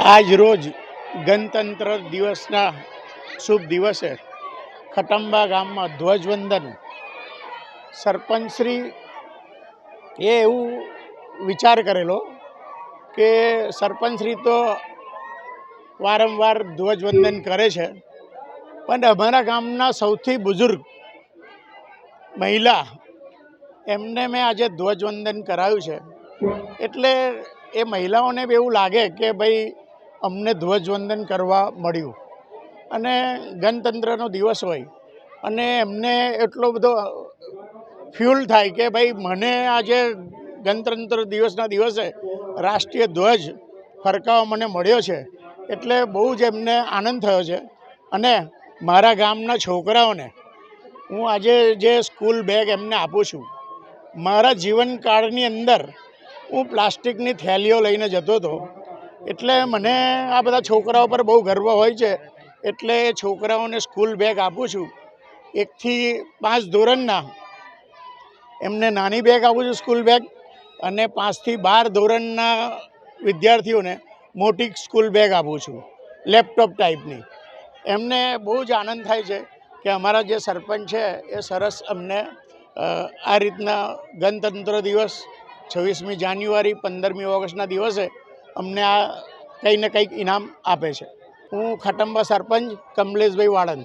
આજ રોજ ગણતંત્ર દિવસના શુભ દિવસે ખટંબા ગામમાં ધ્વજવંદન સરપંચશ્રી એવું વિચાર કરેલો કે સરપંચશ્રી તો વારંવાર ધ્વજવંદન કરે છે, પણ અમારા ગામના સૌથી બુઝુર્ગ મહિલા એમને મેં આજે ધ્વજવંદન કરાવ્યું છે. એટલે એ મહિલાઓને બી એવું લાગે કે ભાઈ અમને ધ્વજવંદન કરવા મળ્યું અને ગણતંત્રનો દિવસ હોય અને એમને એટલો બધો ફ્યુલ થાય કે ભાઈ મને આજે ગણતંત્ર દિવસના દિવસે રાષ્ટ્રીય ધ્વજ ફરકાવવા મને મળ્યો છે. એટલે બહુ જ એમને આનંદ થયો છે. અને મારા ગામના છોકરાઓને હું આજે જે સ્કૂલ બેગ એમને આપું છું, મારા જીવનકાળની અંદર હું પ્લાસ્ટિકની થેલીઓ લઈને જતો હતો, એટલે મને આ બધા છોકરાઓ પર બહુ ગર્વ હોય છે. એટલે એ છોકરાઓને સ્કૂલ બેગ આપું છું. 1 થી 5 ધોરણના એમને નાની બેગ આપું છું સ્કૂલ બેગ, અને 5 થી 12 ધોરણના વિદ્યાર્થીઓને મોટી સ્કૂલ બેગ આપું છું, લેપટોપ ટાઈપની. એમને બહુ જ આનંદ થાય છે કે અમારા જે સરપંચ છે એ સરસ અમને આ રીતના ગણતંત્ર દિવસ 26મી જાન્યુઆરી 15મી ઓગસ્ટના દિવસે અમને આ કંઈ ને કંઈક ઇનામ આપે છે. હું ખટંબા સરપંચ કમલેશભાઈ વાળંદ.